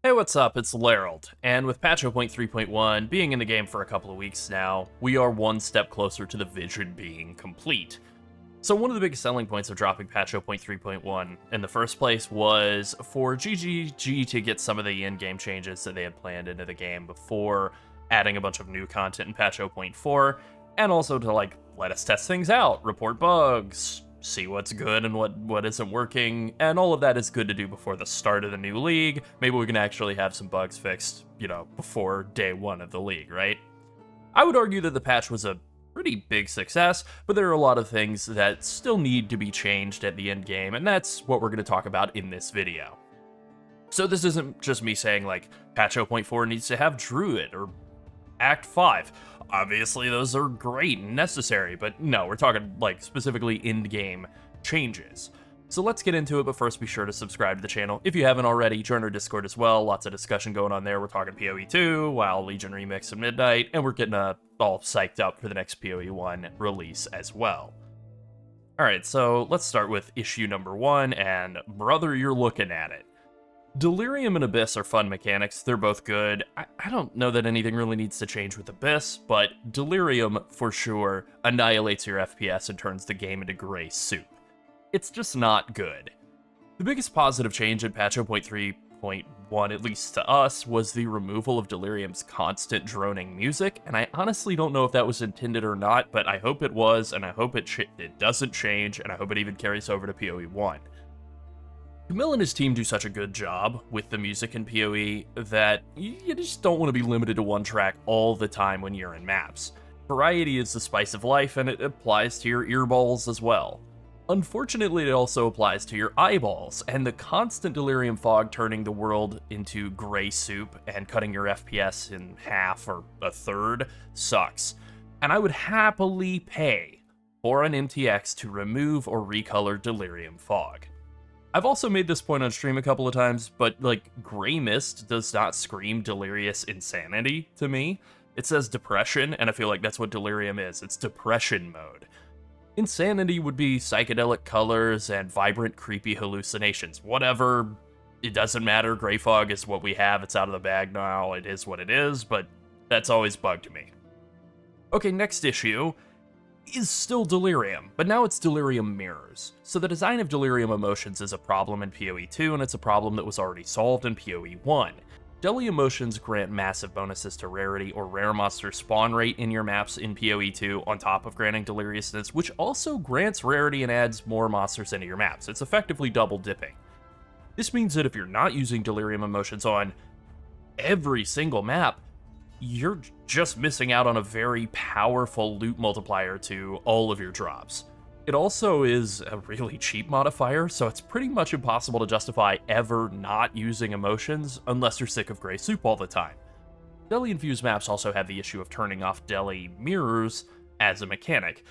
Hey, what's up? It's Lerald, and with patch 0.3.1 being in the game for a couple of weeks now, we are one step closer to the vision being complete. So one of the biggest selling points of dropping patch 0.3.1 in the first place was for GGG to get some of the in-game changes that they had planned into the game before adding a bunch of new content in patch 0.4, and also to let us test things out, report bugs, see what's good and what isn't working, and all of that is good to do before the start of the new league. Maybe we can actually have some bugs fixed, before day one of the league, right? I would argue that the patch was a pretty big success, but there are a lot of things that still need to be changed at the end game, and that's what we're going to talk about in this video. So this isn't just me saying, patch 0.4 needs to have Druid or Act 5. Obviously, those are great and necessary, but no, we're talking, specifically in-game changes. So let's get into it, but first be sure to subscribe to the channel. If you haven't already, join our Discord as well. Lots of discussion going on there. We're talking PoE 2, WoW Legion Remix at midnight, and we're getting all psyched up for the next PoE 1 release as well. Alright, so let's start with issue number 1, and brother, you're looking at it. Delirium and Abyss are fun mechanics, they're both good. I don't know that anything really needs to change with Abyss, but Delirium, for sure, annihilates your FPS and turns the game into gray soup. It's just not good. The biggest positive change in patch 0.3.1, at least to us, was the removal of Delirium's constant droning music, and I honestly don't know if that was intended or not, but I hope it was, and I hope it doesn't change, and I hope it even carries over to PoE 1. Camille and his team do such a good job with the music in PoE that you just don't want to be limited to one track all the time when you're in maps. Variety is the spice of life, and it applies to your earballs as well. Unfortunately, it also applies to your eyeballs, and the constant Delirium Fog turning the world into gray soup and cutting your FPS in half or a third sucks. And I would happily pay for an MTX to remove or recolor Delirium Fog. I've also made this point on stream a couple of times, but Gray Mist does not scream delirious insanity to me. It says depression, and I feel like that's what Delirium is. It's depression mode. Insanity would be psychedelic colors and vibrant, creepy hallucinations. Whatever, it doesn't matter. Gray Fog is what we have. It's out of the bag now. It is what it is, but that's always bugged me. Okay, next issue is still Delirium, but now it's Delirium Mirrors. So the design of Delirium Emotions is a problem in PoE 2, and it's a problem that was already solved in PoE 1. Deli Emotions grant massive bonuses to rarity or rare monster spawn rate in your maps in PoE 2 on top of granting Deliriousness, which also grants rarity and adds more monsters into your maps. It's effectively double dipping. This means that if you're not using Delirium Emotions on every single map, you're just missing out on a very powerful loot multiplier to all of your drops. It also is a really cheap modifier, so it's pretty much impossible to justify ever not using emotions unless you're sick of gray soup all the time. Deli-infused maps also have the issue of turning off Deli Mirrors as a mechanic.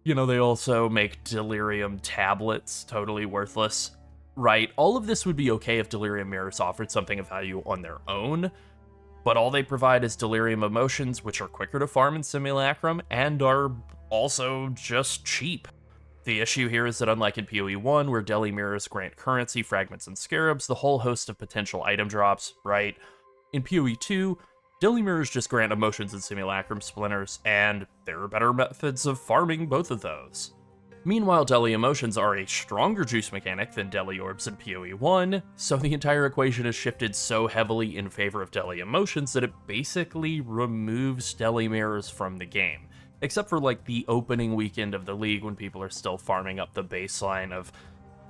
They also make Delirium tablets totally worthless. Right, all of this would be okay if Delirium Mirrors offered something of value on their own, but all they provide is Delirium Emotions, which are quicker to farm in Simulacrum, and are also just cheap. The issue here is that unlike in PoE 1, where Deli Mirrors grant currency, fragments, and scarabs, the whole host of potential item drops, right? In PoE 2, Deli Mirrors just grant emotions and Simulacrum splinters, and there are better methods of farming both of those. Meanwhile, Deli Emotions are a stronger juice mechanic than Deli Orbs in PoE 1, so the entire equation is shifted so heavily in favor of Deli Emotions that it basically removes Deli Mirrors from the game. Except for the opening weekend of the league when people are still farming up the baseline of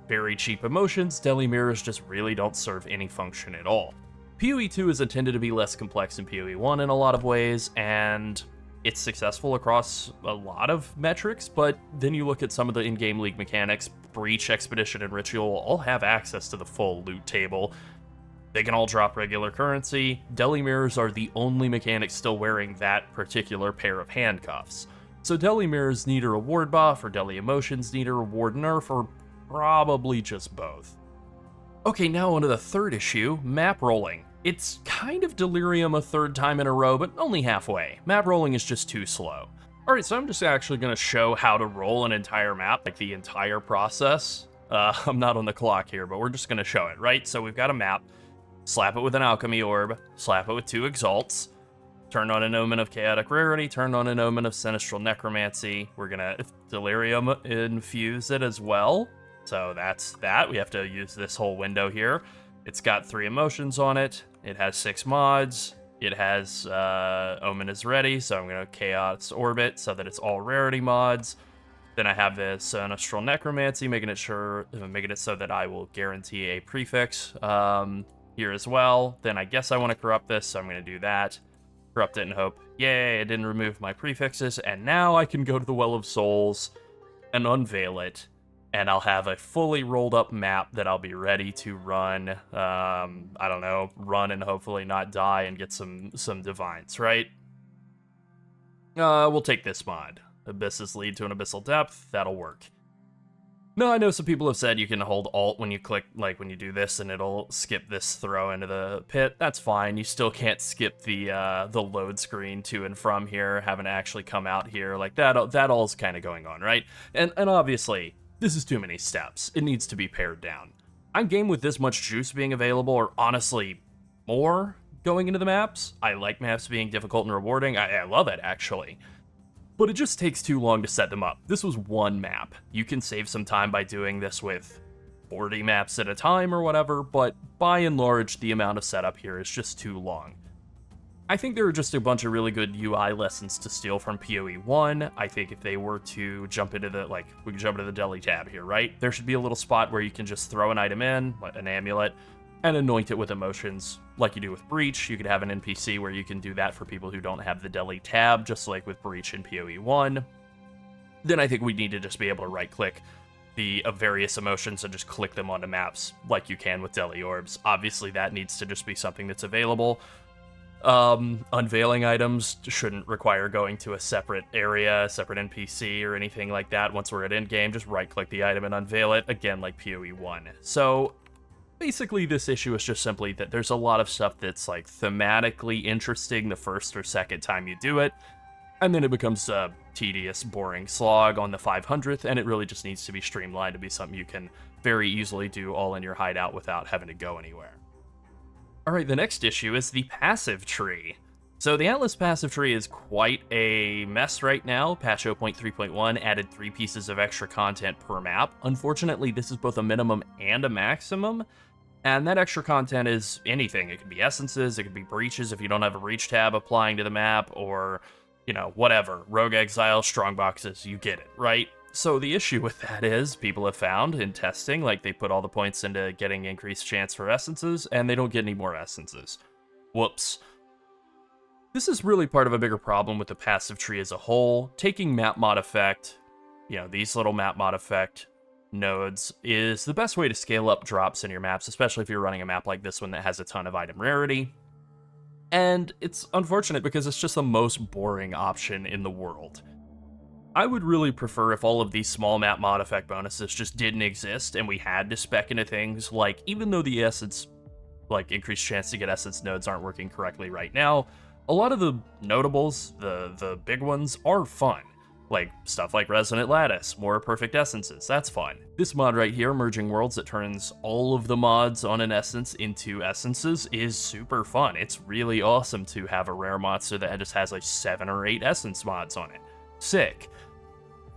very cheap emotions, Deli Mirrors just really don't serve any function at all. PoE 2 is intended to be less complex than PoE 1 in a lot of ways, and it's successful across a lot of metrics, but then you look at some of the in-game league mechanics, Breach, Expedition, and Ritual all have access to the full loot table. They can all drop regular currency. Deli Mirrors are the only mechanics still wearing that particular pair of handcuffs. So Deli Mirrors need a reward buff, or Deli Emotions need a reward nerf, or probably just both. Okay, now onto the third issue, map rolling. It's kind of Delirium a third time in a row, but only halfway. Map rolling is just too slow. Alright, so I'm just actually going to show how to roll an entire map, the entire process. I'm not on the clock here, but we're just going to show it, right? So we've got a map. slap it with an alchemy orb, slap it with 2 exalts, turn on an omen of chaotic rarity, turn on an omen of sinistral necromancy. We're gonna delirium infuse it as well. So that's that. We have to use this whole window here. It's got 3 emotions on it. It has 6 mods. It has Omen is ready, so I'm going to Chaos Orbit so that it's all rarity mods. Then I have this Sinistral Necromancy, making it so that I will guarantee a prefix here as well. Then I guess I want to corrupt this, so I'm going to do that. Corrupt it and hope, yay, it didn't remove my prefixes. And now I can go to the Well of Souls and unveil it. And I'll have a fully rolled up map that I'll be ready to run, I don't know, run and hopefully not die and get some divines, right? We'll take this mod. Abysses lead to an abyssal depth, that'll work. Now, I know some people have said you can hold Alt when you click, like when you do this, and it'll skip this throw into the pit. That's fine, you still can't skip the load screen to and from here, having to actually come out here, like that all's kind of going on, right? And obviously, this is too many steps. It needs to be pared down. I'm game with this much juice being available, or honestly, more going into the maps. I like maps being difficult and rewarding. I love it, actually. But it just takes too long to set them up. This was one map. You can save some time by doing this with 40 maps at a time or whatever, but by and large, the amount of setup here is just too long. I think there are just a bunch of really good UI lessons to steal from PoE 1. I think if they were to jump into the, we can jump into the Deli tab here, right? There should be a little spot where you can just throw an item in, an amulet, and anoint it with emotions, like you do with Breach. You could have an NPC where you can do that for people who don't have the Deli tab, just like with Breach in PoE 1. Then I think we need to just be able to right-click the various emotions and just click them onto maps, like you can with Deli Orbs. Obviously, that needs to just be something that's available. Unveiling items shouldn't require going to a separate area, a separate NPC, or anything like that. Once we're at endgame, just right-click the item and unveil it, again, like PoE 1. So, basically, this issue is just simply that there's a lot of stuff that's, like, thematically interesting the first or second time you do it, and then it becomes a tedious, boring slog on the 500th, and it really just needs to be streamlined to be something you can very easily do all in your hideout without having to go anywhere. Alright, the next issue is the passive tree. So the Atlas passive tree is quite a mess right now. Patch 0.3.1 added 3 pieces of extra content per map. Unfortunately, this is both a minimum and a maximum, and that extra content is anything. It could be essences, it could be breaches if you don't have a breach tab applying to the map, or, you know, whatever. Rogue Exile, strongboxes, you get it, right? So the issue with that is, people have found in testing, like, they put all the points into getting increased chance for essences, and they don't get any more essences. Whoops. This is really part of a bigger problem with the passive tree as a whole. Taking map mod effect, you know, these little map mod effect nodes, is the best way to scale up drops in your maps, especially if you're running a map like this one that has a ton of item rarity. And it's unfortunate because it's just the most boring option in the world. I would really prefer if all of these small map mod effect bonuses just didn't exist and we had to spec into things like, even though the essence, like increased chance to get essence nodes aren't working correctly right now, a lot of the notables, the big ones, are fun. Like stuff like Resonant Lattice, more perfect essences, that's fun. This mod right here, Merging Worlds, that turns all of the mods on an essence into essences, is super fun. It's really awesome to have a rare monster that just has like 7 or 8 essence mods on it. Sick.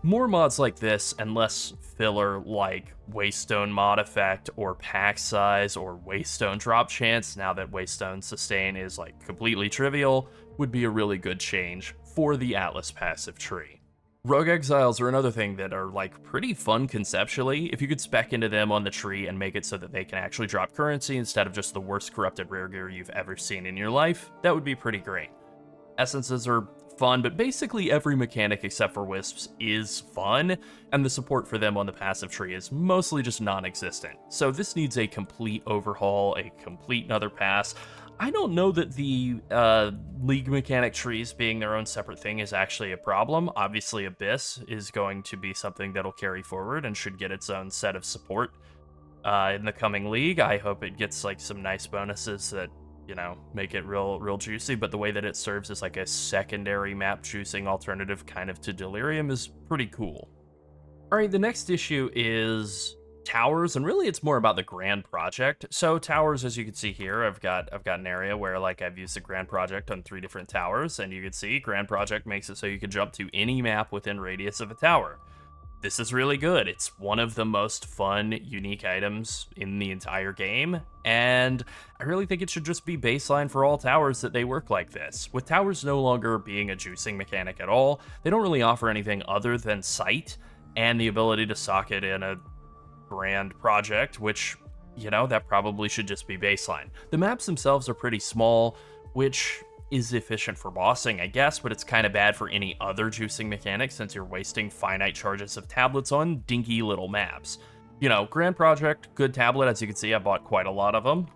More mods like this, and less filler like Waystone mod effect, or pack size, or Waystone drop chance, now that Waystone sustain is like completely trivial, would be a really good change for the Atlas passive tree. Rogue Exiles are another thing that are like pretty fun conceptually. If you could spec into them on the tree and make it so that they can actually drop currency instead of just the worst corrupted rare gear you've ever seen in your life, that would be pretty great. Essences are fun, but basically every mechanic except for Wisps is fun, and the support for them on the passive tree is mostly just non-existent. So this needs a complete overhaul, a complete another pass. I don't know that the League mechanic trees being their own separate thing is actually a problem. Obviously Abyss is going to be something that'll carry forward and should get its own set of support in the coming League. I hope it gets like some nice bonuses that, you know, make it real juicy, but the way that it serves as like a secondary map juicing alternative kind of to Delirium is pretty cool. Alright, the next issue is towers, and really it's more about the grand project. So towers, as you can see here, I've got an area where like I've used the grand project on 3 different towers, and you can see grand project makes it so you can jump to any map within radius of a tower. This is really good. It's one of the most fun, unique items in the entire game, and I really think it should just be baseline for all towers that they work like this. With towers no longer being a juicing mechanic at all, they don't really offer anything other than sight and the ability to socket in a grand project, which, you know, that probably should just be baseline. The maps themselves are pretty small, which is efficient for bossing, I guess, but it's kind of bad for any other juicing mechanic since you're wasting finite charges of tablets on dinky little maps. You know, Grand Project, good tablet. As you can see, I bought quite a lot of them.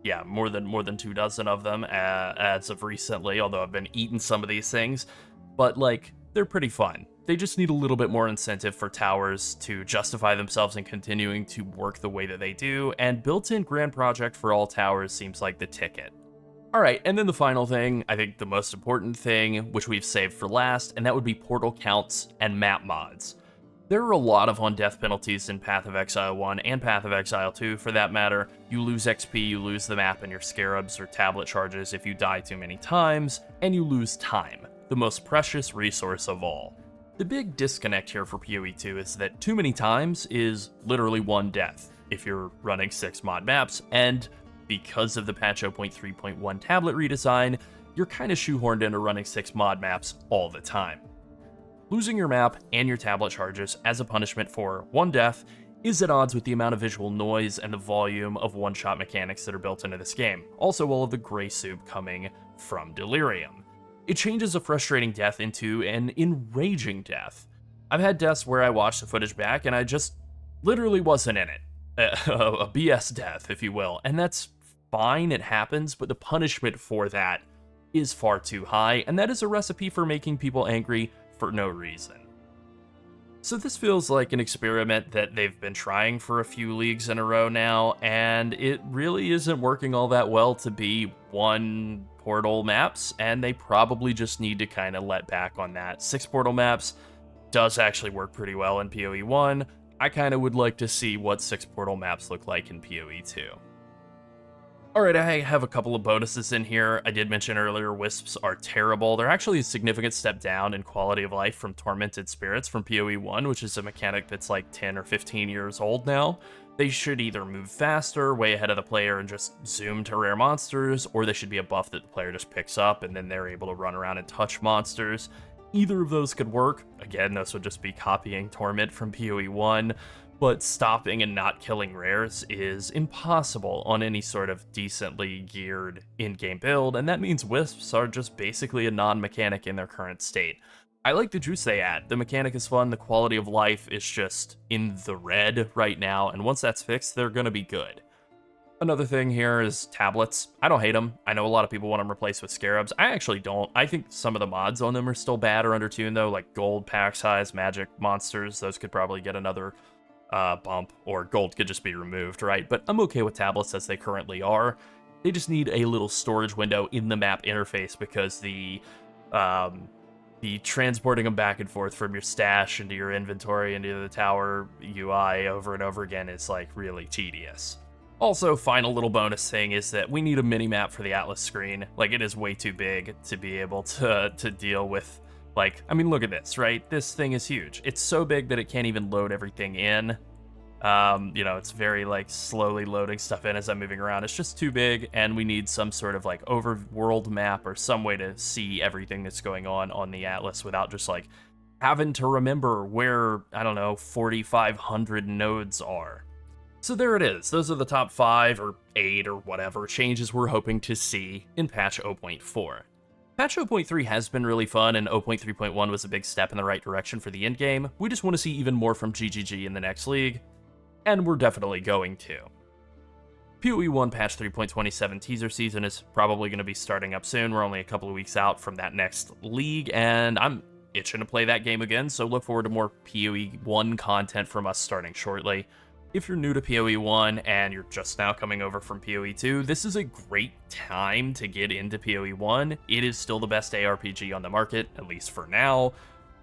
Yeah, more than 2 dozen of them as of recently, although I've been eating some of these things. But, like, they're pretty fun. They just need a little bit more incentive for towers to justify themselves in continuing to work the way that they do, and built-in Grand Project for all towers seems like the ticket. Alright, and then the final thing, I think the most important thing, which we've saved for last, and that would be portal counts and map mods. There are a lot of on-death penalties in Path of Exile 1 and Path of Exile 2 for that matter. You lose XP, you lose the map and your scarabs or tablet charges if you die too many times, and you lose time, the most precious resource of all. The big disconnect here for PoE 2 is that too many times is literally 1 death if you're running 6 mod maps, and because of the patch 0.3.1 tablet redesign, you're kind of shoehorned into running 6 mod maps all the time. Losing your map and your tablet charges as a punishment for 1 death is at odds with the amount of visual noise and the volume of one-shot mechanics that are built into this game. Also, all of the gray soup coming from Delirium. It changes a frustrating death into an enraging death. I've had deaths where I watched the footage back and I just literally wasn't in it. A BS death, if you will, and that's fine, it happens, but the punishment for that is far too high, and that is a recipe for making people angry for no reason. So this feels like an experiment that they've been trying for a few leagues in a row now, and it really isn't working all that well to be 1 portal maps, and they probably just need to kind of let back on that. 6 portal maps does actually work pretty well in PoE 1. I kind of would like to see what 6 portal maps look like in PoE 2. Alright, I have a couple of bonuses in here. I did mention earlier, wisps are terrible. They're actually a significant step down in quality of life from tormented spirits from PoE 1, which is a mechanic that's like 10 or 15 years old now. They should either move faster, way ahead of the player, and just zoom to rare monsters, or they should be a buff that the player just picks up and then they're able to run around and touch monsters. Either of those could work. Again, this would just be copying Torment from PoE 1, but stopping and not killing rares is impossible on any sort of decently geared in-game build, and that means wisps are just basically a non-mechanic in their current state. I like the juice they add. The mechanic is fun, the quality of life is just in the red right now, and once that's fixed, they're gonna be good. Another thing here is tablets. I don't hate them. I know a lot of people want them replaced with scarabs. I actually don't. I think some of the mods on them are still bad or undertuned though, like gold pack size, magic monsters. Those could probably get another bump, or gold could just be removed, right? But I'm okay with tablets as they currently are. They just need a little storage window in the map interface because the transporting them back and forth from your stash into your inventory into the tower UI over and over again is like really tedious. Also, final little bonus thing is that we need a mini-map for the Atlas screen. Like, it is way too big to be able to deal with, like, I mean, look at this, right? This thing is huge. It's so big that it can't even load everything in. You know, it's very, like, slowly loading stuff in as I'm moving around. It's just too big, and we need some sort of, like, overworld map or some way to see everything that's going on the Atlas without just, like, having to remember where, I don't know, 4,500 nodes are. So there it is. Those are the top 5 or 8 or whatever changes we're hoping to see in patch 0.4. Patch 0.3 has been really fun, and 0.3.1 was a big step in the right direction for the endgame. We just want to see even more from GGG in the next league, and we're definitely going to. PoE 1 patch 3.27 teaser season is probably going to be starting up soon. We're only a couple of weeks out from that next league, and I'm itching to play that game again, so look forward to more PoE 1 content from us starting shortly. If you're new to PoE 1 and you're just now coming over from PoE 2, this is a great time to get into PoE 1. It is still the best ARPG on the market, at least for now.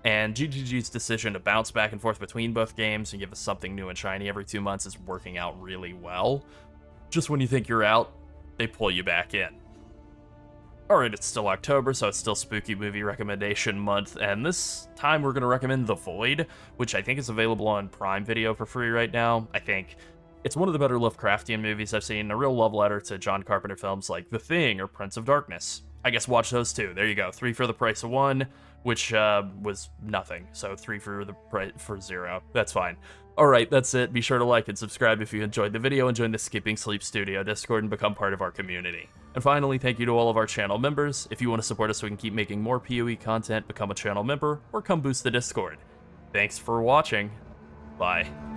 And GGG's decision to bounce back and forth between both games and give us something new and shiny every 2 months is working out really well. Just when you think you're out, they pull you back in. Alright, it's still October, so it's still spooky movie recommendation month, and this time we're going to recommend The Void, which I think is available on Prime Video for free right now. I think it's one of the better Lovecraftian movies I've seen, a real love letter to John Carpenter films like The Thing or Prince of Darkness. I guess watch those too. There you go, 3 for the price of 1, which was nothing, so 3 for 0. That's fine. Alright, that's it. Be sure to like and subscribe if you enjoyed the video and join the Skipping Sleep Studio Discord and become part of our community. And finally, thank you to all of our channel members. If you want to support us so we can keep making more PoE content, become a channel member, or come boost the Discord. Thanks for watching. Bye.